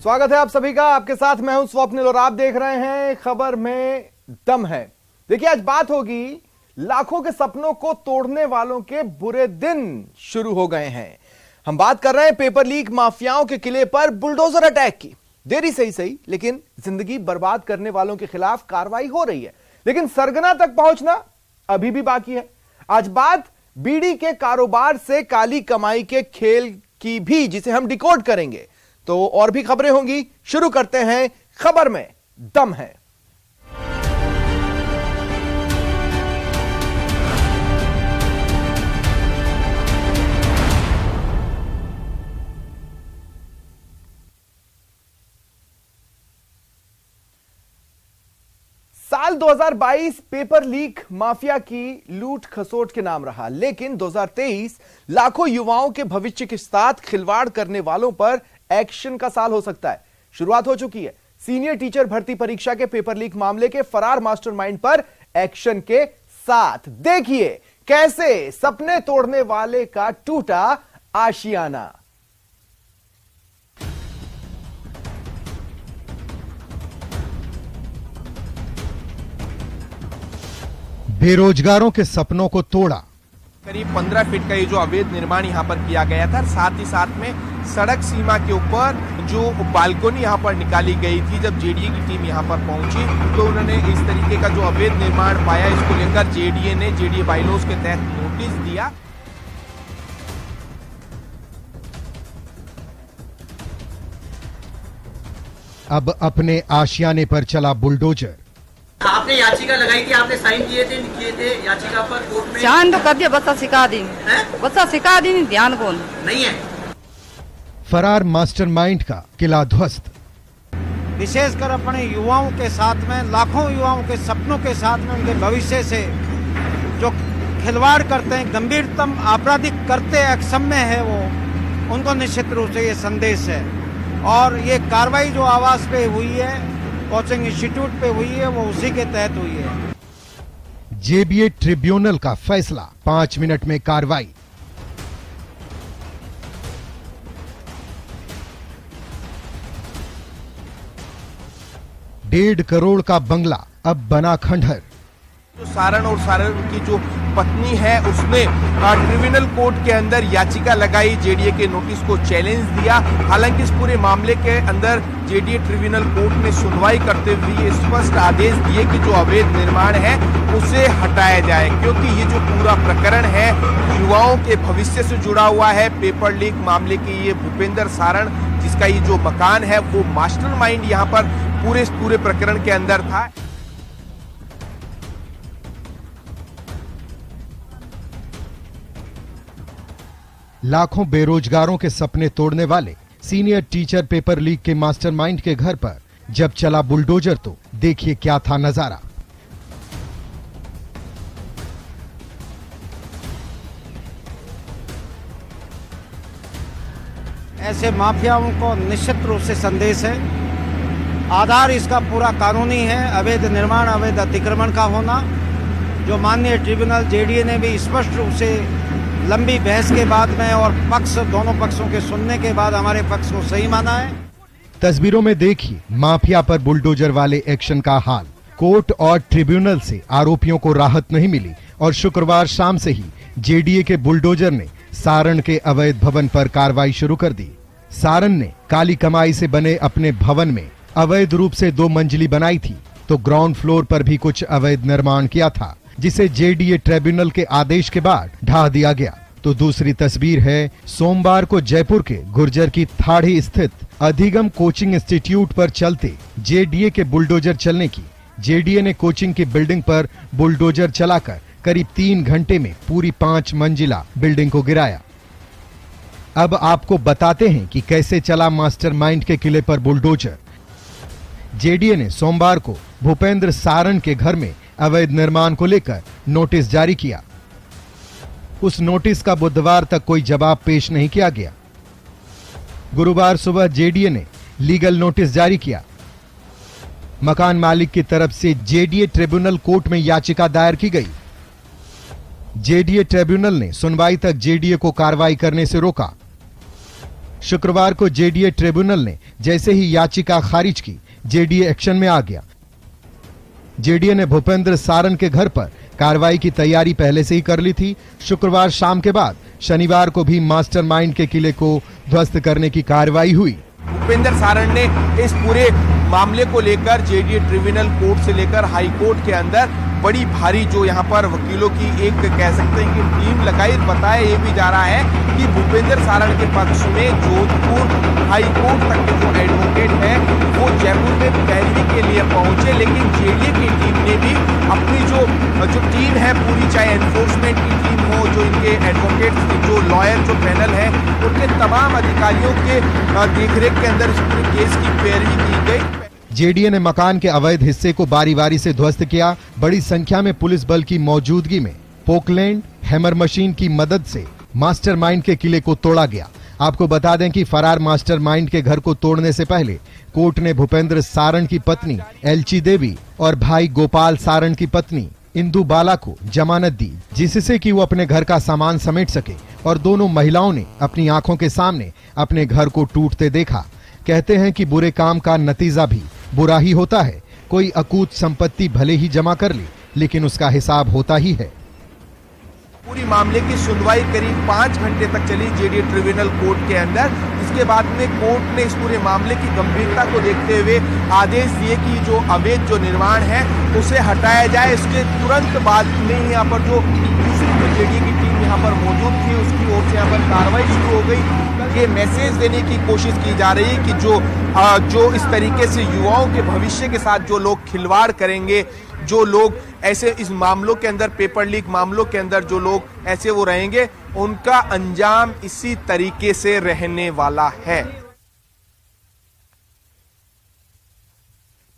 स्वागत है आप सभी का। आपके साथ मैं हूं स्वप्निल और आप देख रहे हैं खबर में दम है। देखिए, आज बात होगी लाखों के सपनों को तोड़ने वालों के बुरे दिन शुरू हो गए हैं। हम बात कर रहे हैं पेपर लीक माफियाओं के किले पर बुलडोजर अटैक की। देरी सही लेकिन जिंदगी बर्बाद करने वालों के खिलाफ कार्रवाई हो रही है, लेकिन सरगना तक पहुंचना अभी भी बाकी है। आज बात बीड़ी के कारोबार से काली कमाई के खेल की भी, जिसे हम डिकोड करेंगे। तो और भी खबरें होंगी। शुरू करते हैं खबर में दम है। साल 2022 पेपर लीक माफिया की लूट खसोट के नाम रहा, लेकिन 2023 लाखों युवाओं के भविष्य के साथ खिलवाड़ करने वालों पर एक्शन का साल हो सकता है। शुरुआत हो चुकी है सीनियर टीचर भर्ती परीक्षा के पेपर लीक मामले के फरार मास्टरमाइंड पर एक्शन के साथ। देखिए कैसे सपने तोड़ने वाले का टूटा आशियाना। बेरोजगारों के सपनों को तोड़ा। करीब 15 फीट का ये जो अवैध निर्माण यहाँ पर किया गया था, साथ ही साथ में सड़क सीमा के ऊपर जो बालकोनी यहाँ पर निकाली गई थी। जब जेडीए की टीम यहाँ पर पहुंची तो उन्होंने इस तरीके का जो अवैध निर्माण पाया, इसको लेकर जेडीए ने जेडीए बाइलॉज के तहत नोटिस दिया। अब अपने आशियाने पर चला बुलडोजर। आपने याचिका लगाई थी, आपने साइन किए थे याचिका पर कोर्ट में। ध्यान तो कर दिया, बच्चा सिखा दी, बच्चा सिखा दी, ध्यान कौन नहीं है। फरार मास्टरमाइंड का किला ध्वस्त। विशेषकर अपने युवाओं के साथ में, लाखों युवाओं के सपनों के साथ में, उनके भविष्य से जो खिलवाड़ करते हैं, गंभीरतम आपराधिक करते अक्षम्य है वो, उनको निश्चित रूप से ये संदेश है। और ये कार्रवाई जो आवास पे हुई है, कोचिंग इंस्टीट्यूट पे हुई है, वो उसी के तहत हुई है। जेबीए ट्रिब्यूनल का फैसला, 5 मिनट में कार्रवाई। $1.5 करोड़ का बंगला अब बना खंडहर। जो सारण और सारण की जो पत्नी है, उसने ट्रिब्यूनल कोर्ट के अंदर याचिका लगाई, जेडीए के नोटिस को चैलेंज दिया। हालांकि इस पूरे मामले के अंदर जेडीए ट्रिब्यूनल कोर्ट ने सुनवाई करते हुए स्पष्ट आदेश दिए कि जो अवैध निर्माण है उसे हटाया जाए, क्योंकि ये जो पूरा प्रकरण है युवाओं के भविष्य से जुड़ा हुआ है। पेपर लीक मामले की ये भूपेंद्र सारण, जिसका ये जो मकान है वो मास्टरमाइंड यहाँ पर पूरे प्रकरण के अंदर था। लाखों बेरोजगारों के सपने तोड़ने वाले सीनियर टीचर पेपर लीक के मास्टरमाइंड के घर पर जब चला बुलडोजर तो देखिए क्या था नजारा। ऐसे माफियाओं को निश्चित रूप से संदेश है। आधार इसका पूरा कानूनी है, अवैध निर्माण, अवैध अतिक्रमण का होना, जो माननीय ट्रिब्यूनल जेडीए ने भी स्पष्ट रूप से लंबी बहस के बाद में और दोनों पक्षों के सुनने के बाद हमारे पक्ष को सही माना है। तस्वीरों में देखिए माफिया पर बुलडोजर वाले एक्शन का हाल। कोर्ट और ट्रिब्यूनल से आरोपियों को राहत नहीं मिली और शुक्रवार शाम से ही जेडीए के बुलडोजर ने सारण के अवैध भवन पर कार्रवाई शुरू कर दी। सारण ने काली कमाई से बने अपने भवन में अवैध रूप से 2 मंजिली बनाई थी, तो ग्राउंड फ्लोर पर भी कुछ अवैध निर्माण किया था, जिसे जेडीए ट्रिब्यूनल के आदेश के बाद ढा दिया गया। तो दूसरी तस्वीर है सोमवार को जयपुर के गुर्जर की थाड़ी स्थित अधिगम कोचिंग इंस्टीट्यूट पर चलते जेडीए के बुलडोजर चलने की। जेडीए ने कोचिंग की बिल्डिंग पर बुलडोजर चलाकर करीब 3 घंटे में पूरी 5 मंजिला बिल्डिंग को गिराया। अब आपको बताते हैं कि कैसे चला मास्टरमाइंड के किले पर बुलडोजर। जेडीए ने सोमवार को भूपेंद्र सारण के घर में अवैध निर्माण को लेकर नोटिस जारी किया। उस नोटिस का बुधवार तक कोई जवाब पेश नहीं किया गया। गुरुवार सुबह जेडीए ने लीगल नोटिस जारी किया। मकान मालिक की तरफ से जेडीए ट्रिब्यूनल कोर्ट में याचिका दायर की गई। जेडीए ट्रिब्यूनल ने सुनवाई तक जेडीए को कार्रवाई करने से रोका। शुक्रवार को जेडीए ट्रिब्यूनल ने जैसे ही याचिका खारिज की, जेडीए एक्शन में आ गया। जेडीए ने भूपेंद्र सारण के घर पर कार्रवाई की तैयारी पहले से ही कर ली थी। शुक्रवार शाम के बाद शनिवार को भी मास्टरमाइंड के किले को ध्वस्त करने की कार्रवाई हुई। भूपेंद्र सारण ने इस पूरे मामले को लेकर जेडीए ट्रिब्यूनल कोर्ट से लेकर हाई कोर्ट के अंदर बड़ी भारी जो यहाँ पर वकीलों की एक कह सकते हैं कि टीम लगाई। बताया ये भी जा रहा है कि भूपेंद्र सारण के पक्ष में जोधपुर हाई कोर्ट तक के जो एडवोकेट है वो जयपुर में पैरवी के लिए पहुंचे, लेकिन जेडीए की टीम ने भी अपनी जो टीम है पूरी, चाहे एनफोर्समेंट की टीम हो, जो इनके एडवोकेट, जो लॉयर, जो पैनल है, उनके तमाम अधिकारियों के देखरेख के अंदर इस पूरे केस की पैरवी की गई। जेडीए ने मकान के अवैध हिस्से को बारी बारी से ध्वस्त किया। बड़ी संख्या में पुलिस बल की मौजूदगी में पोकलैंड हैमर मशीन की मदद से मास्टरमाइंड के किले को तोड़ा गया। आपको बता दें कि फरार मास्टरमाइंड के घर को तोड़ने से पहले कोर्ट ने भूपेंद्र सारण की पत्नी एलची देवी और भाई गोपाल सारण की पत्नी इंदु बाला को जमानत दी, जिससे कि वो अपने घर का सामान समेट सके, और दोनों महिलाओं ने अपनी आंखों के सामने अपने घर को टूटते देखा। कहते हैं कि बुरे काम का नतीजा भी बुरा ही होता है। कोई अकूत संपत्ति भले ही जमा कर ले, लेकिन उसका हिसाब होता ही है। पूरी मामले की सुनवाई करीब 5 घंटे तक चली जेडीए ट्रिब्यूनल कोर्ट के अंदर। इसके बाद में कोर्ट ने इस पूरे मामले की गंभीरता को देखते हुए आदेश दिए कि जो अवैध जो निर्माण है उसे हटाया जाए। इसके तुरंत बाद में यहाँ पर जो दूसरी जो जेडीए की टीम यहाँ पर मौजूद थी उसकी ओर से यहाँ पर कार्रवाई शुरू हो गई। ये मैसेज देने की कोशिश की जा रही है कि जो इस तरीके से युवाओं के भविष्य के साथ जो लोग खिलवाड़ करेंगे, जो लोग ऐसे इस मामलों के अंदर, पेपर लीक मामलों के अंदर जो लोग ऐसे वो रहेंगे, उनका अंजाम इसी तरीके से रहने वाला है।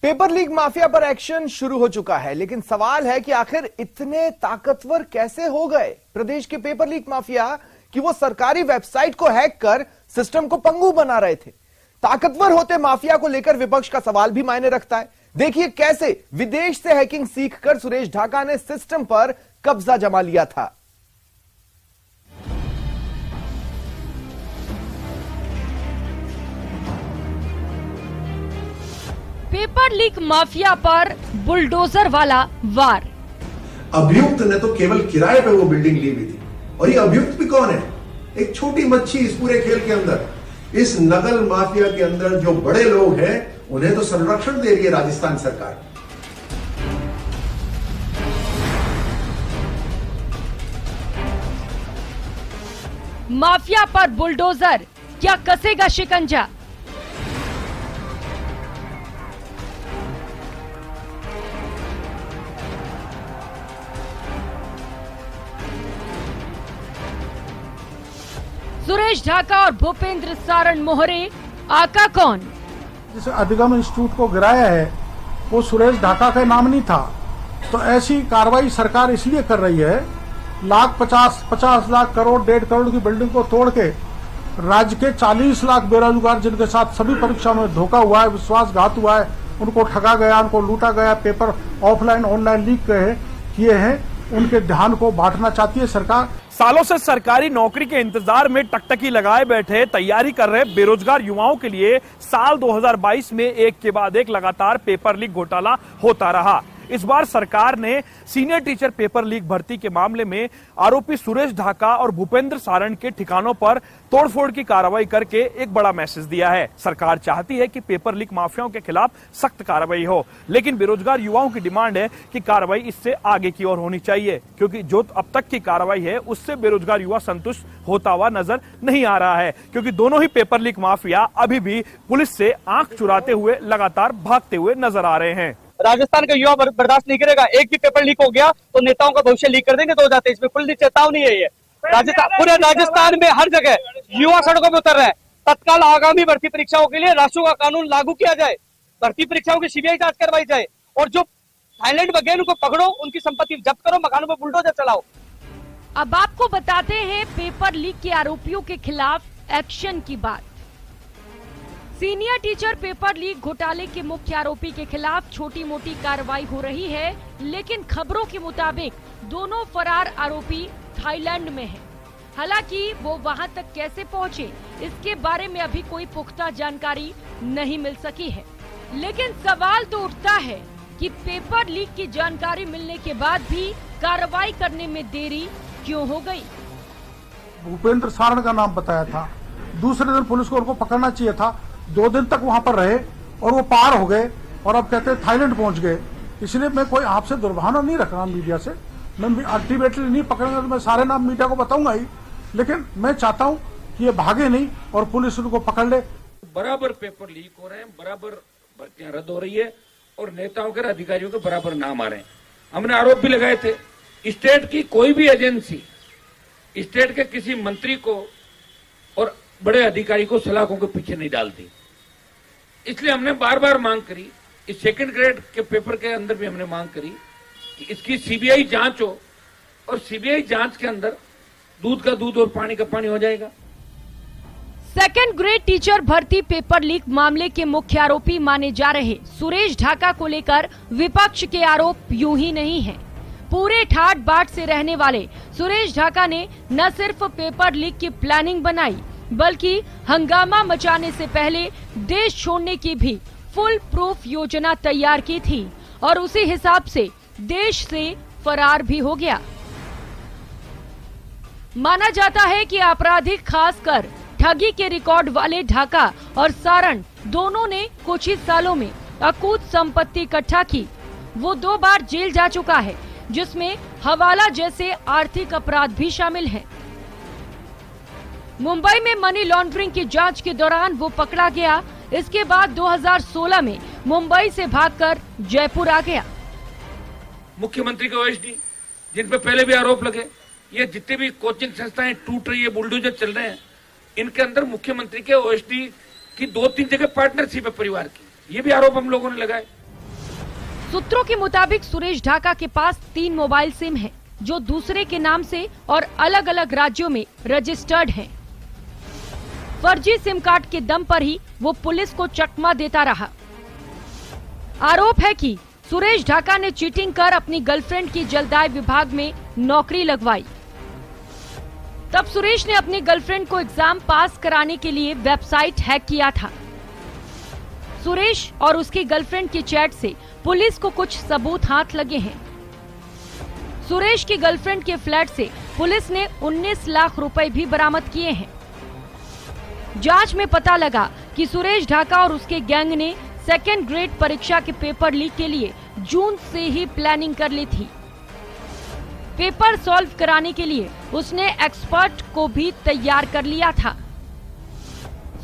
पेपर लीक माफिया पर एक्शन शुरू हो चुका है, लेकिन सवाल है कि आखिर इतने ताकतवर कैसे हो गए प्रदेश के पेपर लीक माफिया कि वो सरकारी वेबसाइट को हैक कर सिस्टम को पंगु बना रहे थे। ताकतवर होते माफिया को लेकर विपक्ष का सवाल भी मायने रखता है। देखिए कैसे विदेश से हैकिंग सीखकर सुरेश ढाका ने सिस्टम पर कब्जा जमा लिया था। पेपर लीक माफिया पर बुलडोजर वाला वार। अभियुक्त ने तो केवल किराए पे वो बिल्डिंग ली हुई थी, और ये अभियुक्त भी कौन है? एक छोटी मच्छी इस पूरे खेल के अंदर। इस नकल माफिया के अंदर जो बड़े लोग हैं उन्हें तो संरक्षण दे रही है राजस्थान सरकार। माफिया पर बुलडोजर, क्या कसेगा शिकंजा? सुरेश ढाका और भूपेंद्र सारण मोहरे, आका कौन? जिस अधिगम इंस्टीट्यूट को गिराया है वो सुरेश ढाका का नाम नहीं था। तो ऐसी कार्रवाई सरकार इसलिए कर रही है, 50 लाख करोड़ 1.5 करोड़ की बिल्डिंग को तोड़ के राज्य के 40 लाख बेरोजगार जिनके साथ सभी परीक्षाओं में धोखा हुआ है, विश्वासघात हुआ है, उनको ठगा गया, उनको लूटा गया, पेपर ऑफलाइन ऑनलाइन लीक किए हैं, उनके ध्यान को बांटना चाहती है सरकार। सालों से सरकारी नौकरी के इंतजार में टकटकी लगाए बैठे तैयारी कर रहे बेरोजगार युवाओं के लिए साल 2022 में एक के बाद एक लगातार पेपर लीक घोटाला होता रहा। इस बार सरकार ने सीनियर टीचर पेपर लीक भर्ती के मामले में आरोपी सुरेश ढाका और भूपेंद्र सारण के ठिकानों पर तोड़फोड़ की कार्रवाई करके एक बड़ा मैसेज दिया है। सरकार चाहती है कि पेपर लीक माफियाओं के खिलाफ सख्त कार्रवाई हो, लेकिन बेरोजगार युवाओं की डिमांड है कि कार्रवाई इससे आगे की ओर होनी चाहिए, क्योंकि जो अब तक की कार्रवाई है उससे बेरोजगार युवा संतुष्ट होता हुआ नजर नहीं आ रहा है, क्योंकि दोनों ही पेपर लीक माफिया अभी भी पुलिस से आंख चुराते हुए लगातार भागते हुए नजर आ रहे हैं। राजस्थान का युवा बर्दाश्त नहीं करेगा। एक भी पेपर लीक हो गया तो नेताओं का भविष्य लीक कर देंगे, तो हो जाते हैं। इसमें खुली चेतावनी है ये। पूरे राजस्थान में हर जगह युवा सड़कों में उतर रहे हैं। तत्काल आगामी भर्ती परीक्षाओं के लिए राष्ट्रों का कानून लागू किया जाए, भर्ती परीक्षाओं की सीबीआई जांच करवाई जाए, और जो थाईलैंड में गए उनको पकड़ो, उनकी संपत्ति जब्त करो, मकानों पर बुलडोजर चलाओ। अब आपको बताते हैं पेपर लीक के आरोपियों के खिलाफ एक्शन की बात। सीनियर टीचर पेपर लीक घोटाले के मुख्य आरोपी के खिलाफ छोटी मोटी कार्रवाई हो रही है, लेकिन खबरों के मुताबिक दोनों फरार आरोपी थाईलैंड में हैं। हालांकि वो वहां तक कैसे पहुंचे, इसके बारे में अभी कोई पुख्ता जानकारी नहीं मिल सकी है। लेकिन सवाल तो उठता है कि पेपर लीक की जानकारी मिलने के बाद भी कार्रवाई करने में देरी क्यों हो गई। भूपेंद्र सारण का नाम बताया था, दूसरे दिन पुलिस को उनको पकड़ना चाहिए था, 2 दिन तक वहां पर रहे और वो पार हो गए और अब कहते हैं थाईलैंड पहुंच गए। इसलिए मैं कोई आपसे दुर्भावना नहीं रख रहा मीडिया से, मैं अल्टीमेटली नहीं पकड़ूंगा तो मैं सारे नाम मीडिया को बताऊंगा ही, लेकिन मैं चाहता हूं कि ये भागे नहीं और पुलिस उनको पकड़ ले। बराबर पेपर लीक हो रहे हैं, बराबर भर्तियां रद्द हो रही है और नेताओं के अधिकारियों के बराबर नाम आ रहे हैं। हमने आरोप भी लगाए थे, स्टेट की कोई भी एजेंसी स्टेट के किसी मंत्री को और बड़े अधिकारी को सलाखों के पीछे नहीं डालती। इसलिए हमने बार बार मांग करी, इस सेकंड ग्रेड के पेपर के अंदर भी हमने मांग करी कि इसकी सीबीआई जांच हो और सीबीआई जांच के अंदर दूध का दूध और पानी का पानी हो जाएगा। सेकंड ग्रेड टीचर भर्ती पेपर लीक मामले के मुख्य आरोपी माने जा रहे सुरेश ढाका को लेकर विपक्ष के आरोप यूं ही नहीं है। पूरे ठाट बाट से रहने वाले सुरेश ढाका ने न सिर्फ पेपर लीक की प्लानिंग बनाई, बल्कि हंगामा मचाने से पहले देश छोड़ने की भी फुल प्रूफ योजना तैयार की थी और उसी हिसाब से देश से फरार भी हो गया। माना जाता है कि आपराधिक खासकर ठगी के रिकॉर्ड वाले ढाका और सारण दोनों ने कुछ ही सालों में अकूत संपत्ति इकट्ठा की। वो 2 बार जेल जा चुका है, जिसमें हवाला जैसे आर्थिक अपराध भी शामिल हैं। मुंबई में मनी लॉन्ड्रिंग की जांच के दौरान वो पकड़ा गया। इसके बाद 2016 में मुंबई से भागकर जयपुर आ गया। मुख्यमंत्री के ओएसडी जिन पे पहले भी आरोप लगे, ये जितने भी कोचिंग संस्थाएं टूट रही है, बुलडोजर चल रहे हैं, इनके अंदर मुख्यमंत्री के ओएसडी की 2-3 जगह पार्टनरशिप है परिवार की, ये भी आरोप हम लोगों ने लगाए। सूत्रों के मुताबिक सुरेश ढाका के पास 3 मोबाइल सिम हैं, जो दूसरे के नाम से और अलग अलग राज्यों में रजिस्टर्ड हैं। फर्जी सिम कार्ड के दम पर ही वो पुलिस को चकमा देता रहा। आरोप है कि सुरेश ढाका ने चीटिंग कर अपनी गर्लफ्रेंड की जलदाय विभाग में नौकरी लगवाई। तब सुरेश ने अपनी गर्लफ्रेंड को एग्जाम पास कराने के लिए वेबसाइट हैक किया था। सुरेश और उसकी गर्लफ्रेंड की चैट से पुलिस को कुछ सबूत हाथ लगे हैं। सुरेश की गर्लफ्रेंड के फ्लैट से पुलिस ने 19 लाख रुपए भी बरामद किए हैं। जांच में पता लगा कि सुरेश ढाका और उसके गैंग ने सेकेंड ग्रेड परीक्षा के पेपर लीक के लिए जून से ही प्लानिंग कर ली थी। पेपर सॉल्व कराने के लिए उसने एक्सपर्ट को भी तैयार कर लिया था।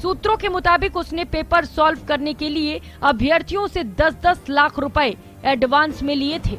सूत्रों के मुताबिक उसने पेपर सॉल्व करने के लिए अभ्यर्थियों से 10-10 लाख रुपए एडवांस में लिए थे।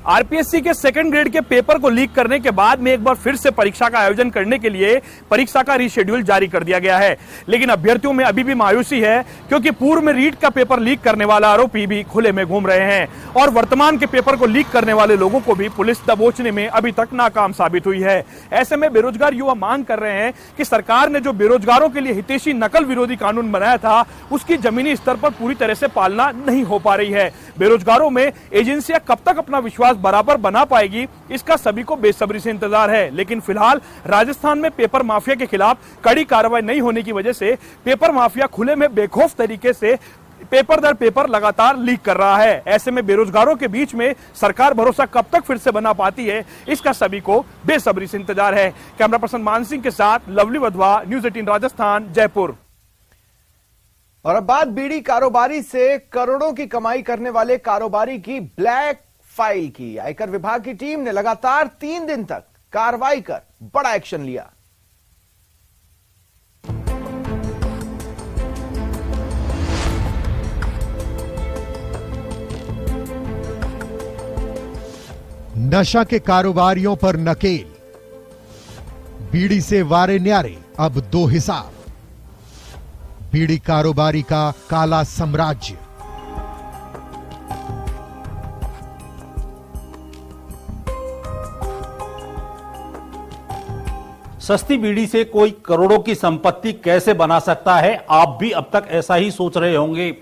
आरपीएससी के सेकंड ग्रेड के पेपर को लीक करने के बाद में एक बार फिर से परीक्षा का आयोजन करने के लिए परीक्षा का रीशेड्यूल जारी कर दिया गया है। लेकिन अभ्यर्थियों में अभी भी मायूसी है, क्योंकि पूर्व में रीट का पेपर लीक करने वाला आरोपी भी खुले में घूम रहे हैं और वर्तमान के पेपर को लीक करने वाले लोगों को भी पुलिस दबोचने में अभी तक नाकाम साबित हुई है। ऐसे में बेरोजगार युवा मांग कर रहे हैं कि सरकार ने जो बेरोजगारों के लिए हितैषी नकल विरोधी कानून बनाया था, उसकी जमीनी स्तर पर पूरी तरह से पालना नहीं हो पा रही है। बेरोजगारों में एजेंसियां कब तक अपना विश्वास बराबर बना पाएगी, इसका सभी को बेसब्री से इंतजार है। लेकिन फिलहाल राजस्थान में पेपर माफिया के खिलाफ कड़ी कार्रवाई नहीं होने की वजह से पेपर माफिया खुले में बेखौफ तरीके से पेपर दर पेपर लगातार लीक कर रहा है। ऐसे में बेरोजगारों के बीच में सरकार भरोसा कब तक फिर से बना पाती है, इसका सभी को बेसब्री से इंतजार है। कैमरा पर्सन मान सिंह के साथ लवली वधवा, न्यूज़ 18 राजस्थान, जयपुर। और अब बात बीड़ी कारोबारी से करोड़ों की कमाई करने वाले कारोबारी की ब्लैक फाइल की। आयकर विभाग की टीम ने लगातार 3 दिन तक कार्रवाई कर बड़ा एक्शन लिया। नशा के कारोबारियों पर नकेल, बीड़ी से वारे न्यारे अब 2 हिसाब। बीड़ी कारोबारी का काला साम्राज्य। सस्ती बीड़ी से कोई करोड़ों की संपत्ति कैसे बना सकता है, आप भी अब तक ऐसा ही सोच रहे होंगे।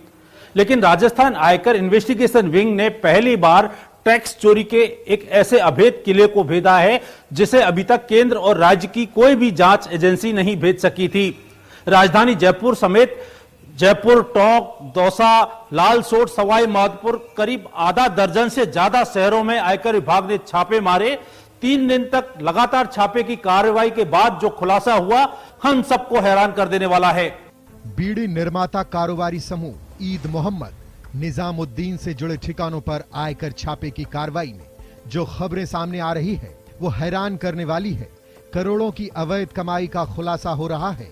लेकिन राजस्थान आयकर इन्वेस्टिगेशन विंग ने पहली बार टैक्स चोरी के एक ऐसे अभेद किले को भेदा है जिसे अभी तक केंद्र और राज्य की कोई भी जांच एजेंसी नहीं भेज सकी थी। राजधानी जयपुर समेत जयपुर, टोंक, दौसा, लालसोट, सवाई माधोपुर करीब आधा दर्जन से ज्यादा शहरों में आयकर विभाग ने छापे मारे। 3 दिन तक लगातार छापे की कार्रवाई के बाद जो खुलासा हुआ हम सबको हैरान कर देने वाला है। बीड़ी निर्माता कारोबारी समूह ईद मोहम्मद निजामुद्दीन से जुड़े ठिकानों पर आयकर छापे की कार्रवाई में जो खबरें सामने आ रही है वो हैरान करने वाली है। करोड़ों की अवैध कमाई का खुलासा हो रहा है।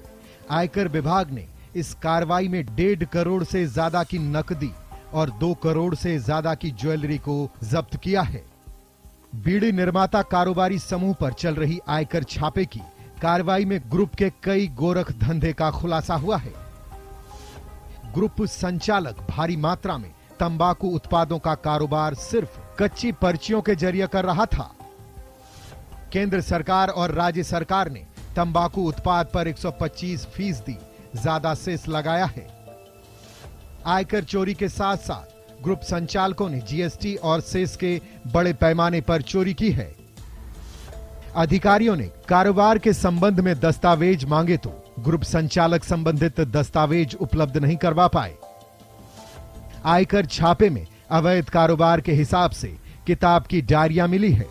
आयकर विभाग ने इस कार्रवाई में 1.5 करोड़ से ज्यादा की नकदी और 2 करोड़ से ज्यादा की ज्वेलरी को जब्त किया है। बीड़ी निर्माता कारोबारी समूह पर चल रही आयकर छापे की कार्रवाई में ग्रुप के कई गोरख धंधे का खुलासा हुआ है। ग्रुप संचालक भारी मात्रा में तंबाकू उत्पादों का कारोबार सिर्फ कच्ची पर्चियों के जरिए कर रहा था। केंद्र सरकार और राज्य सरकार ने तंबाकू उत्पाद पर 125% ज्यादा सेस लगाया है। आयकर चोरी के साथ साथ ग्रुप संचालकों ने जीएसटी और सेस के बड़े पैमाने पर चोरी की है। अधिकारियों ने कारोबार के संबंध में दस्तावेज मांगे तो ग्रुप संचालक संबंधित दस्तावेज उपलब्ध नहीं करवा पाए। आयकर छापे में अवैध कारोबार के हिसाब से किताब की डायरियां मिली है।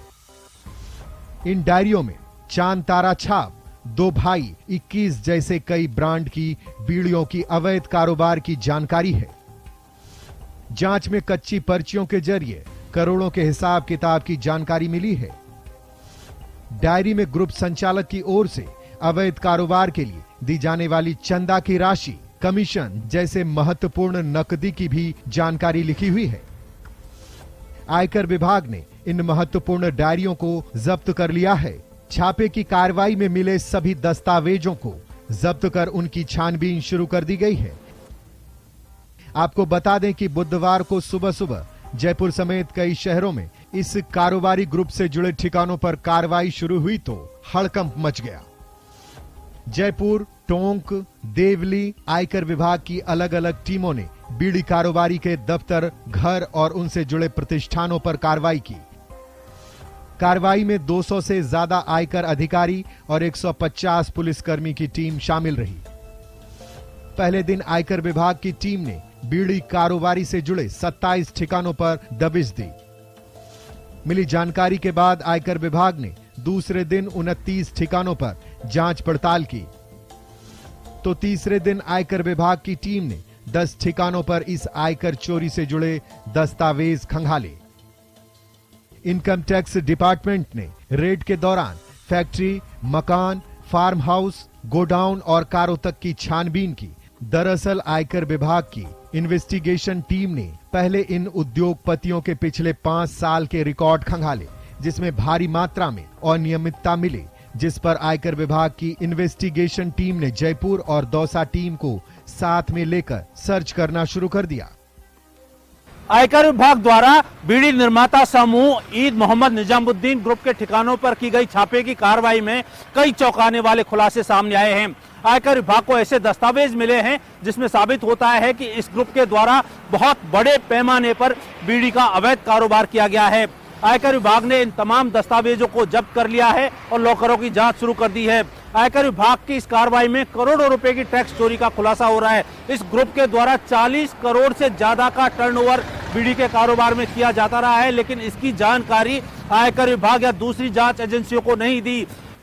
इन डायरियों में चांद तारा छाप, 2 भाई 21 जैसे कई ब्रांड की बीड़ियों की अवैध कारोबार की जानकारी है। जांच में कच्ची पर्चियों के जरिए करोड़ों के हिसाब किताब की जानकारी मिली है। डायरी में ग्रुप संचालक की ओर से अवैध कारोबार के लिए दी जाने वाली चंदा की राशि, कमीशन जैसे महत्वपूर्ण नकदी की भी जानकारी लिखी हुई है। आयकर विभाग ने इन महत्वपूर्ण डायरियों को जब्त कर लिया है। छापे की कार्रवाई में मिले सभी दस्तावेजों को जब्त कर उनकी छानबीन शुरू कर दी गई है। आपको बता दें कि बुधवार को सुबह सुबह जयपुर समेत कई शहरों में इस कारोबारी ग्रुप से जुड़े ठिकानों पर कार्रवाई शुरू हुई तो हड़कंप मच गया। जयपुर, टोंक, देवली आयकर विभाग की अलग अलग टीमों ने बीड़ी कारोबारी के दफ्तर, घर और उनसे जुड़े प्रतिष्ठानों पर कार्रवाई की। कार्रवाई में 200 से ज्यादा आयकर अधिकारी और 150 पुलिसकर्मी की टीम शामिल रही। पहले दिन आयकर विभाग की टीम ने बीड़ी कारोबारी से जुड़े 27 ठिकानों पर दबिश दी। मिली जानकारी के बाद आयकर विभाग ने दूसरे दिन 29 ठिकानों पर जांच पड़ताल की तो तीसरे दिन आयकर विभाग की टीम ने 10 ठिकानों पर इस आयकर चोरी से जुड़े दस्तावेज खंगाले। इनकम टैक्स डिपार्टमेंट ने रेड के दौरान फैक्ट्री, मकान, फार्म हाउस, गोडाउन और कारों तक की छानबीन की। दरअसल आयकर विभाग की इन्वेस्टिगेशन टीम ने पहले इन उद्योगपतियों के पिछले 5 साल के रिकॉर्ड खंगाले जिसमें भारी मात्रा में अनियमितता मिली, जिस पर आयकर विभाग की इन्वेस्टिगेशन टीम ने जयपुर और दौसा टीम को साथ में लेकर सर्च करना शुरू कर दिया। आयकर विभाग द्वारा बीड़ी निर्माता समूह ईद मोहम्मद निजामुद्दीन ग्रुप के ठिकानों पर की गई छापे की कार्रवाई में कई चौंकाने वाले खुलासे सामने आए हैं। आयकर विभाग को ऐसे दस्तावेज मिले हैं जिसमें साबित होता है कि इस ग्रुप के द्वारा बहुत बड़े पैमाने पर बीड़ी का अवैध कारोबार किया गया है। आयकर विभाग ने इन तमाम दस्तावेजों को जब्त कर लिया है और लॉकरों की जांच शुरू कर दी है। आयकर विभाग की इस कार्रवाई में करोड़ों रुपए की टैक्स चोरी का खुलासा हो रहा है। इस ग्रुप के द्वारा 40 करोड़ से ज्यादा का टर्नओवर बीड़ी के कारोबार में किया जाता रहा है, लेकिन इसकी जानकारी आयकर विभाग या दूसरी जांच एजेंसियों को नहीं दी।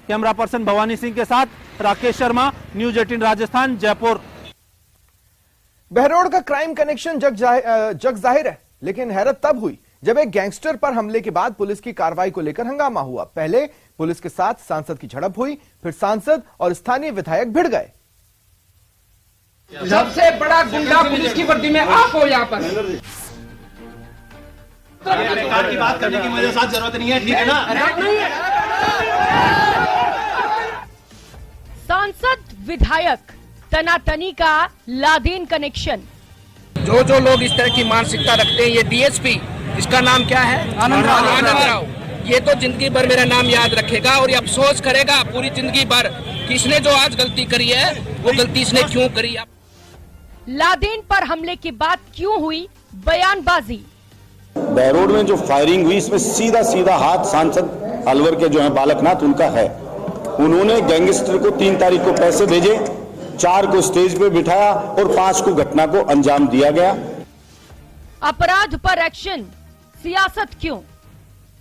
कैमरा पर्सन भवानी सिंह के साथ राकेश शर्मा, न्यूज 18 राजस्थान, जयपुर। बहरोड का क्राइम कनेक्शन जग जाहिर है, लेकिन हैरत तब हुई जब एक गैंगस्टर पर हमले के बाद पुलिस की कार्रवाई को लेकर हंगामा हुआ। पहले पुलिस के साथ सांसद की झड़प हुई, फिर सांसद और स्थानीय विधायक भिड़ गए। सबसे बड़ा गुंडा पुलिस की वर्दी में आप हो यहाँ पर। की बात करने की मुझे साथ जरूरत नहीं है, ठीक है ना? सांसद विधायक तनातनी का लादेन कनेक्शन। जो लोग इस तरह की मानसिकता रखते हैं, ये डीएसपी, इसका नाम क्या है? आनंद राव। ये तो जिंदगी भर मेरा नाम याद रखेगा और ये अफसोस करेगा पूरी जिंदगी भर कि इसने जो आज गलती करी है वो गलती इसने क्यों करी। लादेन पर हमले के बाद क्यों हुई बयानबाजी? बहरोड में जो फायरिंग हुई इसमें सीधा सीधा हाथ सांसद अलवर के जो है बालकनाथ उनका है। उन्होंने गैंगस्टर को 3 तारीख को पैसे भेजे, 4 को स्टेज पे बिठाया और 5 को घटना को अंजाम दिया गया। अपराध पर एक्शन, सियासत क्यों?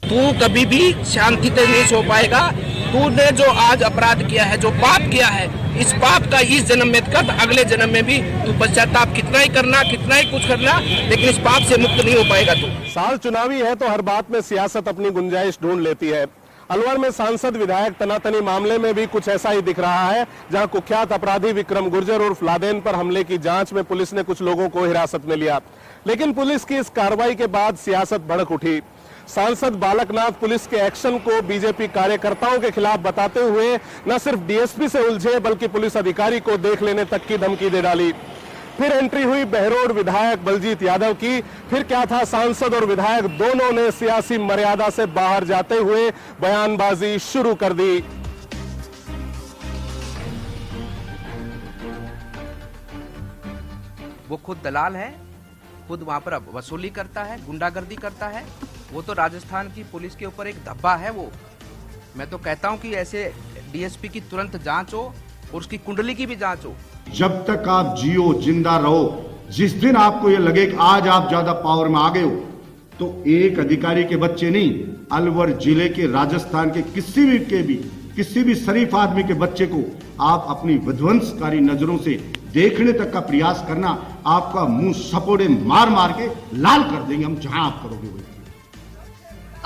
तू कभी भी शांति से नहीं सो पाएगा। तूने जो आज अपराध किया है, जो पाप किया है, इस पाप का इस जन्म में कर, अगले जन्म में भी तू पश्चाताप कितना ही करना, कितना ही कुछ करना, लेकिन इस पाप से मुक्त नहीं हो पाएगा तू। साल चुनावी है तो हर बात में सियासत अपनी गुंजाइश ढूंढ लेती है। अलवर में सांसद विधायक तनातनी मामले में भी कुछ ऐसा ही दिख रहा है, जहां कुख्यात अपराधी विक्रम गुर्जर उर्फ लादेन पर हमले की जांच में पुलिस ने कुछ लोगों को हिरासत में लिया, लेकिन पुलिस की इस कार्रवाई के बाद सियासत भड़क उठी। सांसद बालकनाथ पुलिस के एक्शन को बीजेपी कार्यकर्ताओं के खिलाफ बताते हुए न सिर्फ डीएसपी से उलझे बल्कि पुलिस अधिकारी को देख लेने तक की धमकी दे डाली। फिर एंट्री हुई बहरोड विधायक बलजीत यादव की। फिर क्या था, सांसद और विधायक दोनों ने सियासी मर्यादा से बाहर जाते हुए बयानबाजी शुरू कर दी। वो खुद दलाल है, खुद वहां पर वसूली करता है, गुंडागर्दी करता है। वो तो राजस्थान की पुलिस के ऊपर एक धब्बा है। वो मैं तो कहता हूं कि ऐसे डीएसपी की तुरंत जांच हो और उसकी कुंडली की भी जांच हो। जब तक आप जियो, जिंदा रहो, जिस दिन आपको ये लगे कि आज आप ज्यादा पावर में आ गए हो, तो एक अधिकारी के बच्चे नहीं, अलवर जिले के, राजस्थान के किसी भी शरीफ आदमी के बच्चे को आप अपनी विध्वंसकारी नजरों से देखने तक का प्रयास करना, आपका मुंह सपोड़े मार मार के लाल कर देंगे हम, जहां आप करोगे वही।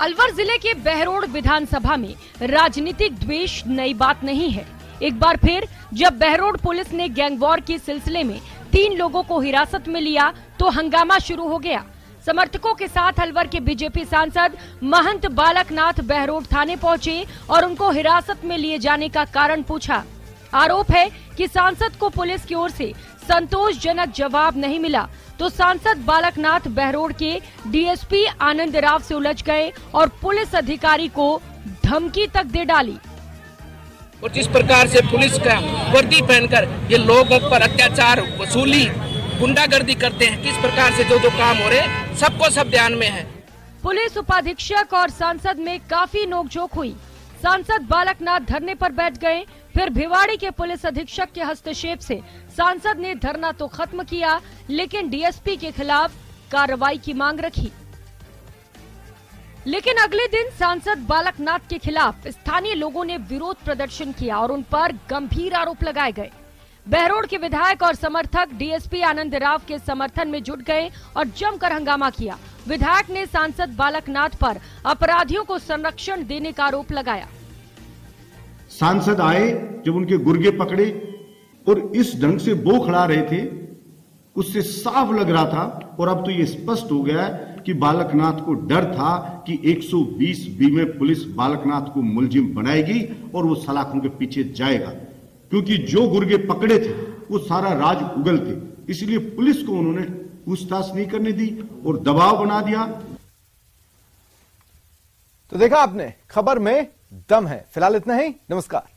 अलवर जिले के बहरोड विधानसभा में राजनीतिक द्वेष नई बात नहीं है। एक बार फिर जब बहरोड पुलिस ने गैंगवॉर के सिलसिले में 3 लोगों को हिरासत में लिया तो हंगामा शुरू हो गया। समर्थकों के साथ अलवर के बीजेपी सांसद महंत बालकनाथ बहरोड थाने पहुंचे और उनको हिरासत में लिए जाने का कारण पूछा। आरोप है कि सांसद को पुलिस की ओर से संतोषजनक जवाब नहीं मिला तो सांसद बालकनाथ बहरोड के डीएसपी आनंद राव से उलझ गए और पुलिस अधिकारी को धमकी तक दे डाली। और जिस प्रकार से पुलिस का वर्दी पहनकर ये लोगों पर अत्याचार, वसूली, गुंडागर्दी करते हैं, किस प्रकार से जो काम हो रहे सबको सब ध्यान में है। पुलिस उपाधीक्षक और सांसद में काफी नोकझोंक हुई। सांसद बालकनाथ धरने पर बैठ गए, फिर भिवाड़ी के पुलिस अधीक्षक के हस्तक्षेप से सांसद ने धरना तो खत्म किया, लेकिन डीएसपी के खिलाफ कार्रवाई की मांग रखी। लेकिन अगले दिन सांसद बालकनाथ के खिलाफ स्थानीय लोगों ने विरोध प्रदर्शन किया और उन पर गंभीर आरोप लगाए गए। बहरोड के विधायक और समर्थक डीएसपी आनंद राव के समर्थन में जुट गए और जमकर हंगामा किया। विधायक ने सांसद बालकनाथ पर अपराधियों को संरक्षण देने का आरोप लगाया। सांसद आए, जब उनके गुर्गे पकड़े और इस ढंग से बौखला रहे थे, उससे साफ लग रहा था और अब तो ये स्पष्ट हो गया है कि बालकनाथ को डर था कि 120B में पुलिस बालकनाथ को मुलजिम बनाएगी और वो सलाखों के पीछे जाएगा, क्योंकि जो गुर्गे पकड़े थे वो सारा राज उगल थे। इसलिए पुलिस को उन्होंने पूछताछ नहीं करने दी और दबाव बना दिया। तो देखा आपने, खबर में दम है। फिलहाल इतना ही, नमस्कार।